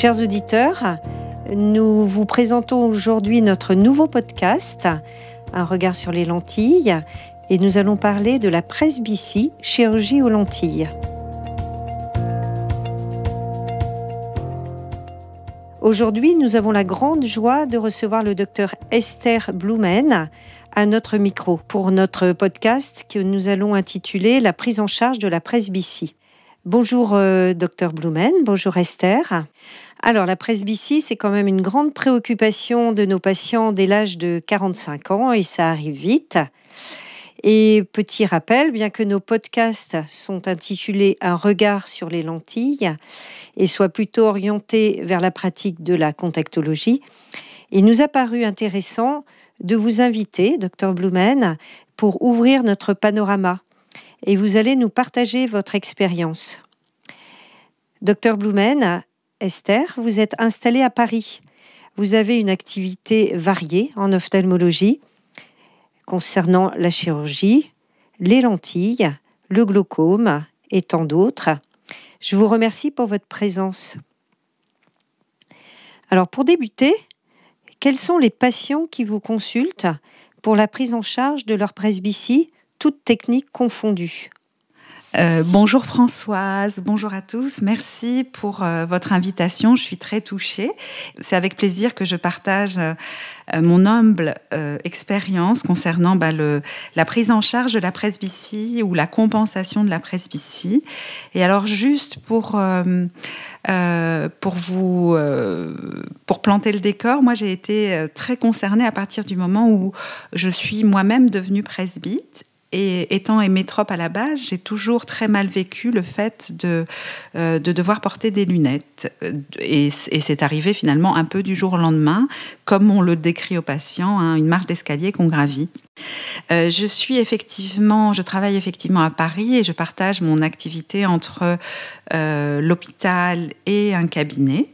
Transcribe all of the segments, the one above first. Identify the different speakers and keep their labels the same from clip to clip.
Speaker 1: Chers auditeurs, nous vous présentons aujourd'hui notre nouveau podcast, Un regard sur les lentilles, et nous allons parler de la presbytie, chirurgie aux lentilles. Aujourd'hui, nous avons la grande joie de recevoir le docteur Esther Blumen à notre micro pour notre podcast que nous allons intituler « La prise en charge de la presbytie ». Bonjour docteur Blumen, bonjour Esther. Alors la presbytie, c'est quand même une grande préoccupation de nos patients dès l'âge de 45 ans et ça arrive vite. Et petit rappel, bien que nos podcasts sont intitulés « Un regard sur les lentilles » et soient plutôt orientés vers la pratique de la contactologie, il nous a paru intéressant de vous inviter, docteur Blumen, pour ouvrir notre panorama. Et vous allez nous partager votre expérience. Docteur Blumen, Esther, vous êtes installée à Paris. Vous avez une activité variée en ophtalmologie concernant la chirurgie, les lentilles, le glaucome et tant d'autres. Je vous remercie pour votre présence. Alors pour débuter, quels sont les patients qui vous consultent pour la prise en charge de leur presbytie, toutes techniques confondues?
Speaker 2: Bonjour Françoise, bonjour à tous. Merci pour votre invitation. Je suis très touchée. C'est avec plaisir que je partage mon humble expérience concernant la prise en charge de la presbytie ou la compensation de la presbytie. Et alors juste pour planter le décor, moi j'ai été très concernée à partir du moment où je suis moi-même devenue presbyte. Et étant hémétrope à la base, j'ai toujours très mal vécu le fait de devoir porter des lunettes. Et c'est arrivé finalement un peu du jour au lendemain, comme on le décrit aux patients, une marche d'escalier qu'on gravit. Je travaille effectivement à Paris et je partage mon activité entre l'hôpital et un cabinet.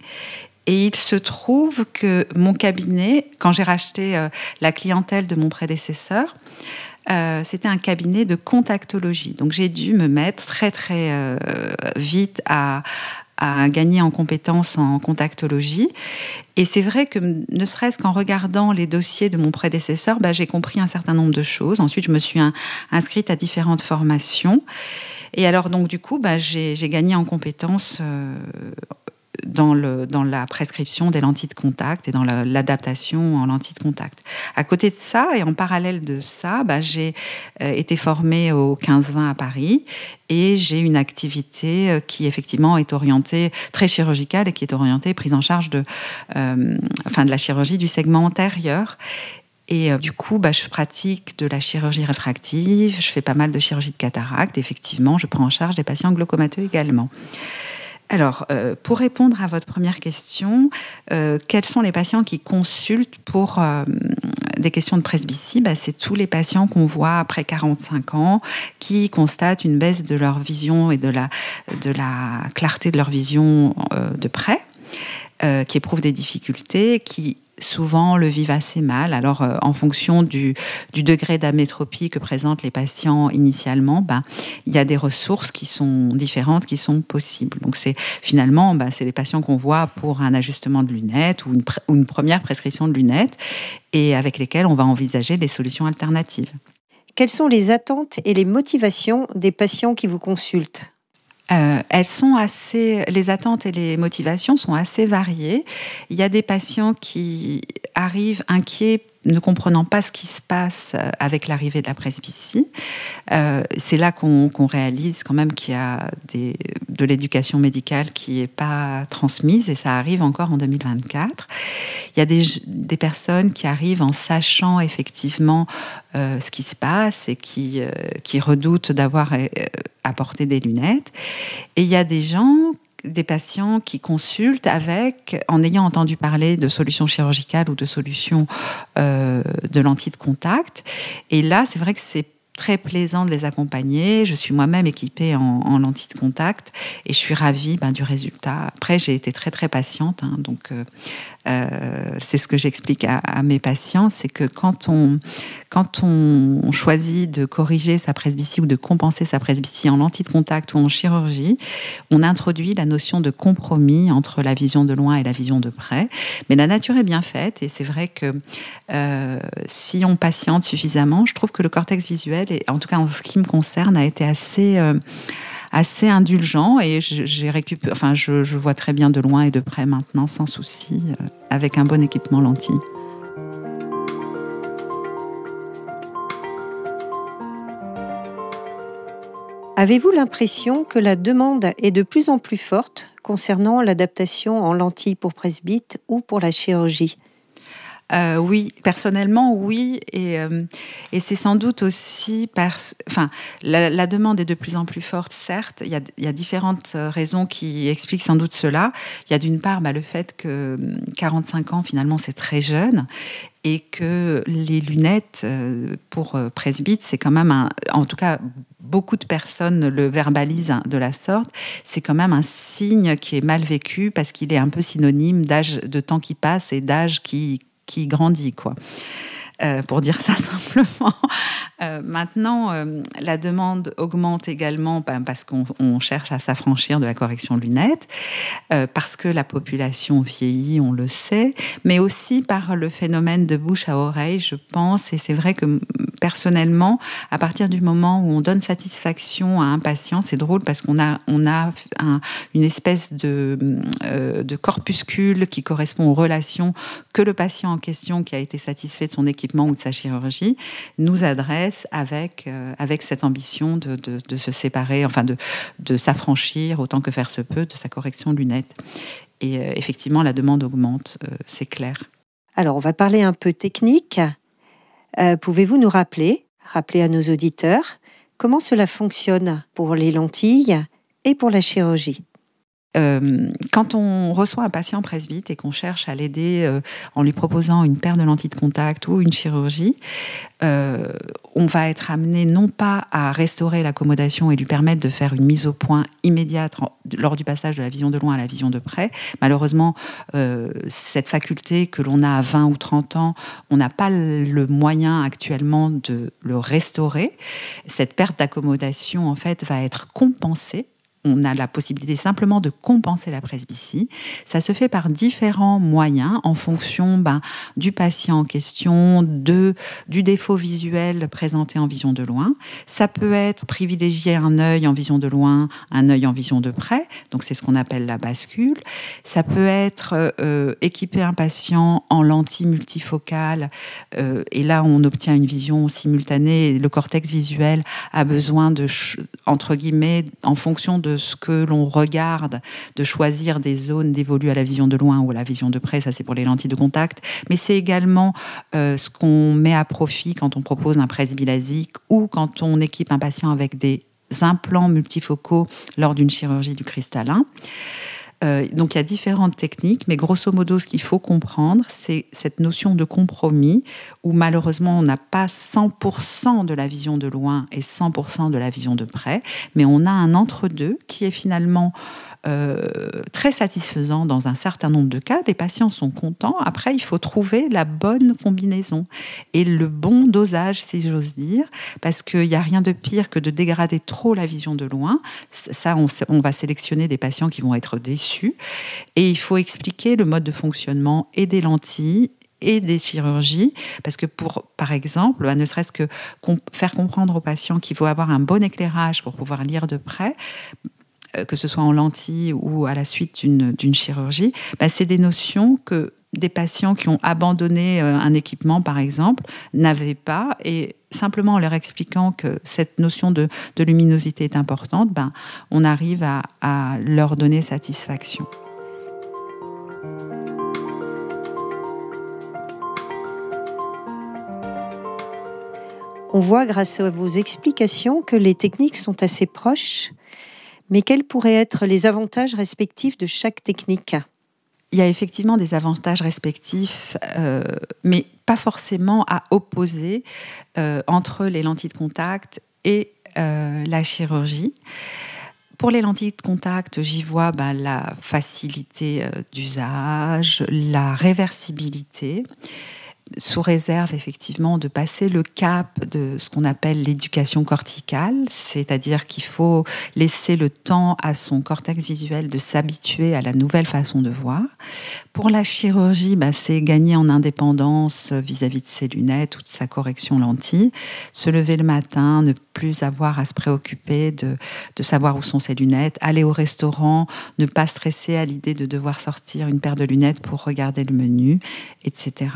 Speaker 2: Et il se trouve que mon cabinet, quand j'ai racheté la clientèle de mon prédécesseur, c'était un cabinet de contactologie. Donc j'ai dû me mettre très très vite à gagner en compétences en contactologie. Et c'est vrai que ne serait-ce qu'en regardant les dossiers de mon prédécesseur, j'ai compris un certain nombre de choses. Ensuite, je me suis inscrite à différentes formations. Et alors donc du coup, j'ai gagné en compétences dans la prescription des lentilles de contact et dans l'adaptation en lentilles de contact. À côté de ça, et en parallèle de ça, j'ai été formée au 15-20 à Paris et j'ai une activité qui effectivement est orientée, très chirurgicale et qui est orientée prise en charge de la chirurgie du segment antérieur. Et du coup, je pratique de la chirurgie réfractive, je fais pas mal de chirurgie de cataracte. Effectivement, je prends en charge des patients glaucomateux également. Alors, pour répondre à votre première question, quels sont les patients qui consultent pour des questions de presbytie? C'est tous les patients qu'on voit après 45 ans qui constatent une baisse de leur vision et de la clarté de leur vision de près, qui éprouvent des difficultés, qui souvent le vivent assez mal. Alors, en fonction du degré d'amétropie que présentent les patients initialement, il y a des ressources qui sont différentes, qui sont possibles. Donc, c'est les patients qu'on voit pour un ajustement de lunettes ou une première prescription de lunettes et avec lesquels on va envisager des solutions alternatives.
Speaker 1: Quelles sont les attentes et les motivations des patients qui vous consultent ?
Speaker 2: Les attentes et les motivations sont assez variées. Il y a des patients qui arrivent inquiets, ne comprenant pas ce qui se passe avec l'arrivée de la presbytie. C'est là qu'on réalise quand même qu'il y a de l'éducation médicale qui n'est pas transmise, et ça arrive encore en 2024. Il y a des personnes qui arrivent en sachant effectivement ce qui se passe et qui redoutent d'avoir à porter des lunettes. Et il y a des patients qui consultent en ayant entendu parler de solutions chirurgicales ou de solutions de lentilles de contact. Et là, c'est vrai que c'est très plaisant de les accompagner. Je suis moi-même équipée en lentilles de contact et je suis ravie du résultat. Après, j'ai été très, très patiente. Donc, C'est ce que j'explique à mes patients, c'est que quand on choisit de corriger sa presbytie ou de compenser sa presbytie en lentille de contact ou en chirurgie, on introduit la notion de compromis entre la vision de loin et la vision de près. Mais la nature est bien faite et c'est vrai que si on patiente suffisamment, je trouve que le cortex visuel, et en tout cas en ce qui me concerne, a été assez indulgent et je vois très bien de loin et de près maintenant sans souci avec un bon équipement lentille.
Speaker 1: Avez-vous l'impression que la demande est de plus en plus forte concernant l'adaptation en lentille pour presbyte ou pour la chirurgie ?
Speaker 2: Oui, personnellement, oui. Et c'est sans doute aussi la demande est de plus en plus forte, certes. Il y a différentes raisons qui expliquent sans doute cela. Il y a d'une part le fait que 45 ans, finalement, c'est très jeune. Et que les lunettes pour presbyte, c'est quand même en tout cas, beaucoup de personnes le verbalisent de la sorte, c'est quand même un signe qui est mal vécu parce qu'il est un peu synonyme de temps qui passe et d'âge qui grandit, quoi. Pour dire ça simplement. Maintenant, la demande augmente également parce qu'on cherche à s'affranchir de la correction lunettes, parce que la population vieillit, on le sait, mais aussi par le phénomène de bouche à oreille, je pense. Et c'est vrai que personnellement, à partir du moment où on donne satisfaction à un patient, c'est drôle parce qu'on a une espèce de corpuscule qui correspond aux relations que le patient en question, qui a été satisfait de son équipement ou de sa chirurgie, nous adresse avec cette ambition de se séparer, enfin de s'affranchir autant que faire se peut de sa correction lunettes. Et effectivement, la demande augmente, c'est clair.
Speaker 1: Alors, on va parler un peu technique. Pouvez-vous nous rappeler à nos auditeurs, comment cela fonctionne pour les lentilles et pour la chirurgie ?
Speaker 2: Quand on reçoit un patient presbyte et qu'on cherche à l'aider en lui proposant une paire de lentilles de contact ou une chirurgie, on va être amené non pas à restaurer l'accommodation et lui permettre de faire une mise au point immédiate lors du passage de la vision de loin à la vision de près. Malheureusement, cette faculté que l'on a à 20 ou 30 ans, on n'a pas le moyen actuellement de le restaurer. Cette perte d'accommodation, en fait, va être compensée. On a la possibilité simplement de compenser la presbytie. Ça se fait par différents moyens en fonction du patient en question, du défaut visuel présenté en vision de loin. Ça peut être privilégier un œil en vision de loin, un œil en vision de près. Donc c'est ce qu'on appelle la bascule. Ça peut être équiper un patient en lentille multifocale. Et là, on obtient une vision simultanée. Le cortex visuel a besoin entre guillemets, en fonction de ce que l'on regarde, de choisir des zones dévolues à la vision de loin ou à la vision de près, ça c'est pour les lentilles de contact, mais c'est également ce qu'on met à profit quand on propose un presbylasique ou quand on équipe un patient avec des implants multifocaux lors d'une chirurgie du cristallin. Donc il y a différentes techniques, mais grosso modo, ce qu'il faut comprendre, c'est cette notion de compromis où malheureusement on n'a pas 100% de la vision de loin et 100% de la vision de près, mais on a un entre-deux qui est finalement très satisfaisant dans un certain nombre de cas. Les patients sont contents. Après, il faut trouver la bonne combinaison et le bon dosage, si j'ose dire, parce qu'il n'y a rien de pire que de dégrader trop la vision de loin. Ça, on va sélectionner des patients qui vont être déçus. Et il faut expliquer le mode de fonctionnement et des lentilles et des chirurgies, parce que par exemple, ne serait-ce que faire comprendre aux patients qu'il faut avoir un bon éclairage pour pouvoir lire de près, que ce soit en lentilles ou à la suite d'une chirurgie, c'est des notions que des patients qui ont abandonné un équipement, par exemple, n'avaient pas. Et simplement en leur expliquant que cette notion de luminosité est importante, on arrive à leur donner satisfaction.
Speaker 1: On voit grâce à vos explications que les techniques sont assez proches. Mais quels pourraient être les avantages respectifs de chaque technique ?
Speaker 2: Il y a effectivement des avantages respectifs, mais pas forcément à opposer entre les lentilles de contact et la chirurgie. Pour les lentilles de contact, j'y vois la facilité d'usage, la réversibilité, sous réserve effectivement de passer le cap de ce qu'on appelle l'éducation corticale, c'est-à-dire qu'il faut laisser le temps à son cortex visuel de s'habituer à la nouvelle façon de voir. Pour la chirurgie, c'est gagner en indépendance vis-à-vis de ses lunettes ou de sa correction lentille, se lever le matin, ne plus avoir à se préoccuper de savoir où sont ses lunettes, aller au restaurant, ne pas stresser à l'idée de devoir sortir une paire de lunettes pour regarder le menu, etc.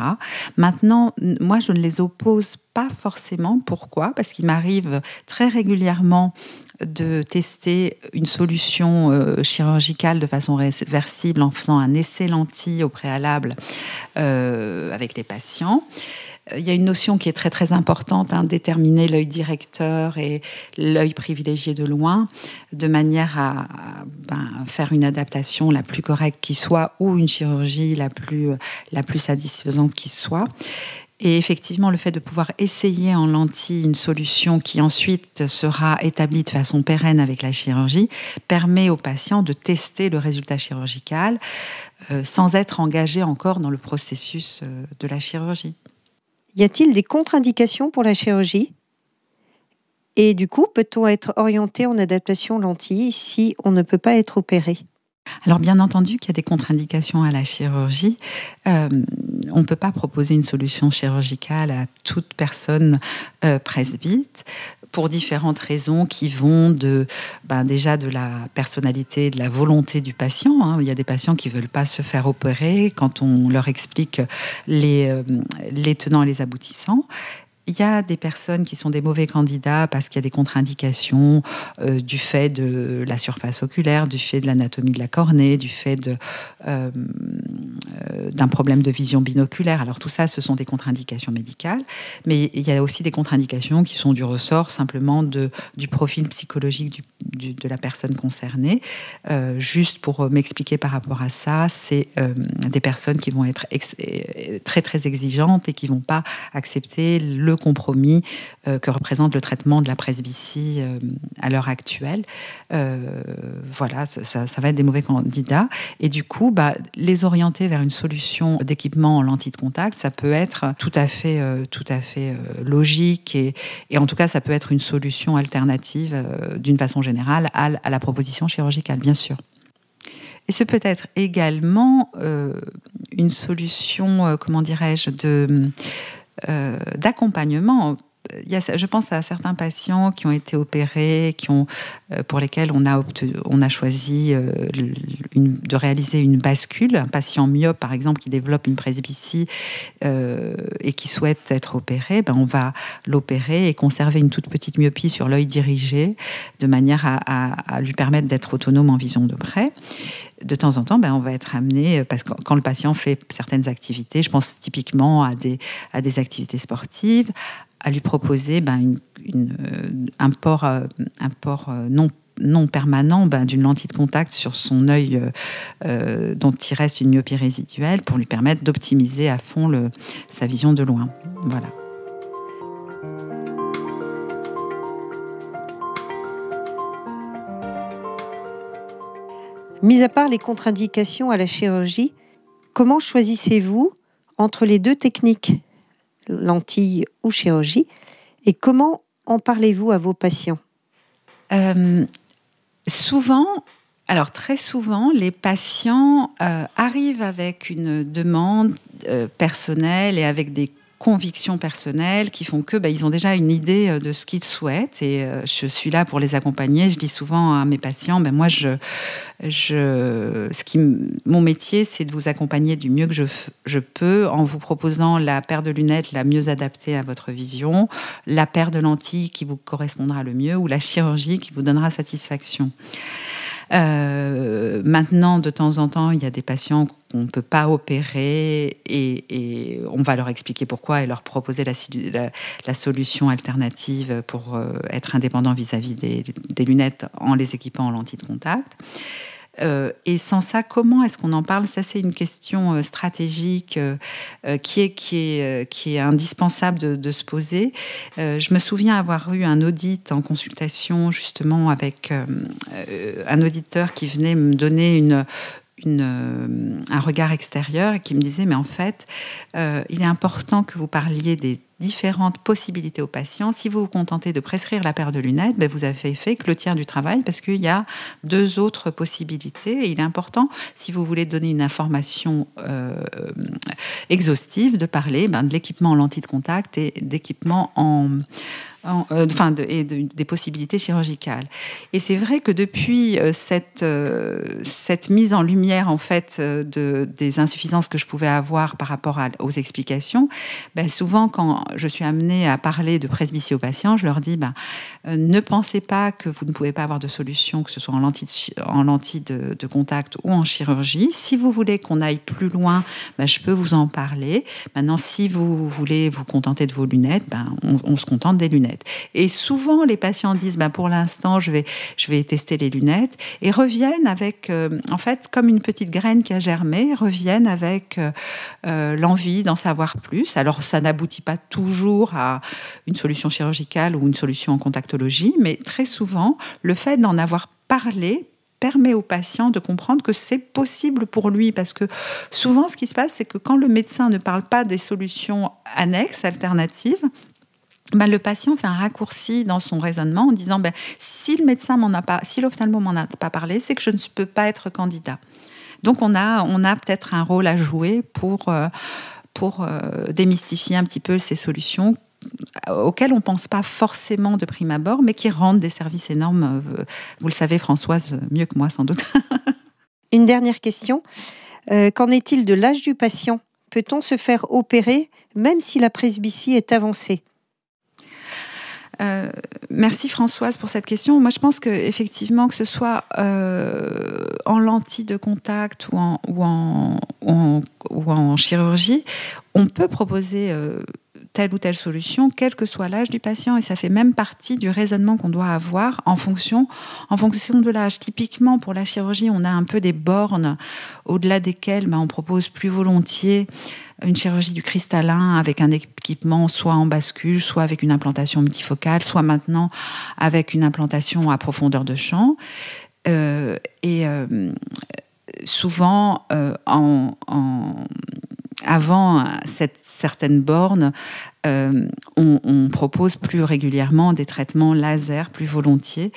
Speaker 2: Maintenant, moi, je ne les oppose pas forcément. Pourquoi ? Parce qu'il m'arrive très régulièrement de tester une solution chirurgicale de façon réversible en faisant un essai lentille au préalable avec les patients. Il y a une notion qui est très très importante, déterminer l'œil directeur et l'œil privilégié de loin, de manière à faire une adaptation la plus correcte qui soit, ou une chirurgie la plus satisfaisante qui soit. Et effectivement, le fait de pouvoir essayer en lentille une solution qui ensuite sera établie de façon pérenne avec la chirurgie permet aux patients de tester le résultat chirurgical sans être engagé encore dans le processus de la chirurgie.
Speaker 1: Y a-t-il des contre-indications pour la chirurgie ? Et du coup, peut-on être orienté en adaptation lentille si on ne peut pas être opéré ?
Speaker 2: Alors bien entendu qu'il y a des contre-indications à la chirurgie. On ne peut pas proposer une solution chirurgicale à toute personne presbyte pour différentes raisons qui vont déjà de la personnalité, de la volonté du patient. Il y a des patients qui ne veulent pas se faire opérer quand on leur explique les tenants et les aboutissants. Il y a des personnes qui sont des mauvais candidats parce qu'il y a des contre-indications du fait de la surface oculaire, du fait de l'anatomie de la cornée, du fait d'un problème de vision binoculaire. Alors tout ça, ce sont des contre-indications médicales, mais il y a aussi des contre-indications qui sont du ressort simplement du profil psychologique de la personne concernée. Juste pour m'expliquer par rapport à ça, c'est des personnes qui vont être très très exigeantes et qui ne vont pas accepter le compromis que représente le traitement de la presbytie à l'heure actuelle. Voilà, ça va être des mauvais candidats. Et du coup, les orienter vers une solution d'équipement en lentille de contact, ça peut être tout à fait logique et en tout cas, ça peut être une solution alternative d'une façon générale à la proposition chirurgicale, bien sûr. Et ce peut être également une solution, d'accompagnement. Je pense à certains patients qui ont été opérés, pour lesquels on a choisi de réaliser une bascule. Un patient myope, par exemple, qui développe une presbytie et qui souhaite être opéré, on va l'opérer et conserver une toute petite myopie sur l'œil dirigé, de manière à lui permettre d'être autonome en vision de près. De temps en temps, on va être amené, parce que quand le patient fait certaines activités, je pense typiquement à des activités sportives, à lui proposer un port non permanent d'une lentille de contact sur son œil dont il reste une myopie résiduelle pour lui permettre d'optimiser à fond sa vision de loin. Voilà.
Speaker 1: Mis à part les contre-indications à la chirurgie, comment choisissez-vous entre les deux techniques, lentille ou chirurgie, et comment en parlez-vous à vos patients ?
Speaker 2: Très souvent, les patients arrivent avec une demande personnelle et avec des convictions personnelles qui font que ils ont déjà une idée de ce qu'ils souhaitent et je suis là pour les accompagner. Je dis souvent à mes patients, moi mon métier, c'est de vous accompagner du mieux que je peux en vous proposant la paire de lunettes la mieux adaptée à votre vision, la paire de lentilles qui vous correspondra le mieux ou la chirurgie qui vous donnera satisfaction. Maintenant, de temps en temps, il y a des patients qu'on ne peut pas opérer et on va leur expliquer pourquoi et leur proposer la solution alternative pour être indépendant vis-à-vis des lunettes en les équipant en lentilles de contact. Et sans ça, comment est-ce qu'on en parle? Ça, c'est une question stratégique qui est indispensable de se poser. Je me souviens avoir eu un audit en consultation justement avec un auditeur qui venait me donner un regard extérieur et qui me disait mais en fait il est important que vous parliez des différentes possibilités aux patients. Si vous vous contentez de prescrire la paire de lunettes, ben vous avez fait que le tiers du travail parce qu'il y a 2 autres possibilités et il est important, si vous voulez donner une information exhaustive, de parler de l'équipement en lentilles de contact et d'équipement des possibilités chirurgicales. Et c'est vrai que depuis cette mise en lumière en fait des insuffisances que je pouvais avoir par rapport aux explications, souvent quand je suis amenée à parler de presbytie aux patients, je leur dis ne pensez pas que vous ne pouvez pas avoir de solution, que ce soit en lentilles de contact ou en chirurgie. Si vous voulez qu'on aille plus loin, je peux vous en parler. Maintenant, si vous voulez vous contenter de vos lunettes, on se contente des lunettes. Et souvent, les patients disent pour l'instant, je vais tester les lunettes et reviennent avec, en fait, comme une petite graine qui a germé, reviennent avec l'envie d'en savoir plus. Alors, ça n'aboutit pas toujours à une solution chirurgicale ou une solution en contactologie, mais très souvent, le fait d'en avoir parlé permet au patient de comprendre que c'est possible pour lui. Parce que souvent, ce qui se passe, c'est que quand le médecin ne parle pas des solutions annexes, alternatives, le patient fait un raccourci dans son raisonnement en disant si le médecin m'en a pas, si l'ophtalmo m'en a pas parlé, c'est que je ne peux pas être candidat. Donc on a peut-être un rôle à jouer pour démystifier un petit peu ces solutions auxquelles on ne pense pas forcément de prime abord, mais qui rendent des services énormes. Vous le savez, Françoise, mieux que moi sans doute.
Speaker 1: Une dernière question. Qu'en est-il de l'âge du patient? Peut-on se faire opérer même si la presbytie est avancée?
Speaker 2: Merci Françoise pour cette question. Moi, je pense qu'effectivement, que ce soit en lentilles de contact ou en chirurgie, on peut proposer telle ou telle solution, quel que soit l'âge du patient, et ça fait même partie du raisonnement qu'on doit avoir en fonction de l'âge. Typiquement, pour la chirurgie, on a un peu des bornes au-delà desquelles on propose plus volontiers une chirurgie du cristallin avec un équipement soit en bascule, soit avec une implantation multifocale, soit maintenant avec une implantation à profondeur de champ. Souvent, avant cette certaine borne, on propose plus régulièrement des traitements laser, plus volontiers,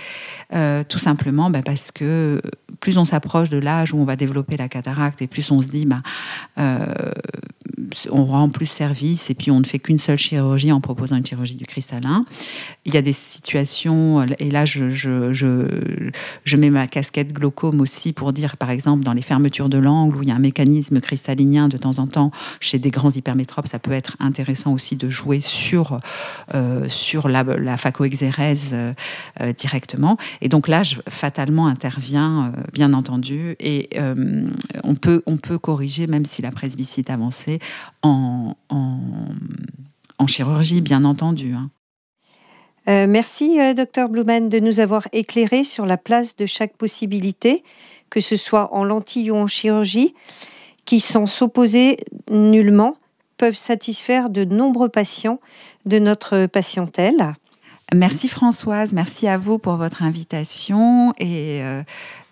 Speaker 2: tout simplement parce que plus on s'approche de l'âge où on va développer la cataracte et plus on se dit on rend plus service et puis on ne fait qu'une seule chirurgie en proposant une chirurgie du cristallin. Il y a des situations, et là je mets ma casquette glaucome aussi pour dire, par exemple, dans les fermetures de l'angle où il y a un mécanisme cristallinien de temps en temps chez des grands hypermétropes, ça peut être intéressant aussi de jouer sur la phacoexérèse directement. Et donc là, fatalement intervient, bien entendu, et on peut corriger, même si la presbytie est avancée, en chirurgie, bien entendu.
Speaker 1: Merci, Dr Blumen, de nous avoir éclairé sur la place de chaque possibilité, que ce soit en lentilles ou en chirurgie, qui, sans s'opposer nullement, peuvent satisfaire de nombreux patients de notre patientèle.
Speaker 2: Merci Françoise, merci à vous pour votre invitation et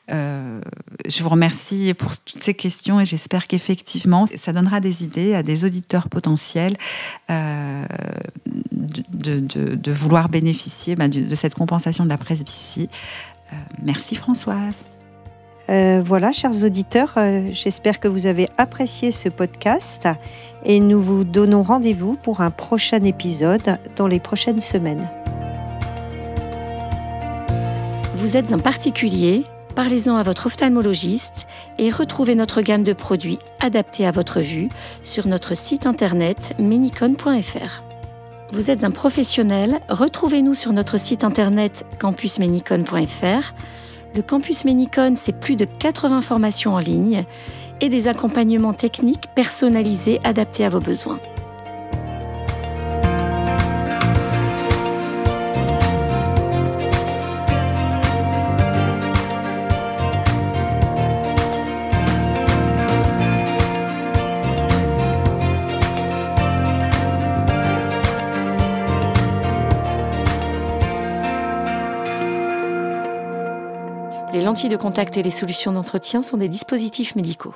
Speaker 2: je vous remercie pour toutes ces questions et j'espère qu'effectivement ça donnera des idées à des auditeurs potentiels de vouloir bénéficier de cette compensation de la presbytie. Merci Françoise.
Speaker 1: Voilà, chers auditeurs, j'espère que vous avez apprécié ce podcast et nous vous donnons rendez-vous pour un prochain épisode dans les prochaines semaines.
Speaker 3: Vous êtes un particulier, parlez-en à votre ophtalmologiste et retrouvez notre gamme de produits adaptés à votre vue sur notre site internet menicon.fr. Vous êtes un professionnel, retrouvez-nous sur notre site internet campusmenicon.fr. Le Campus Menicon, c'est plus de 80 formations en ligne et des accompagnements techniques personnalisés adaptés à vos besoins. Les lentilles de contact et les solutions d'entretien sont des dispositifs médicaux.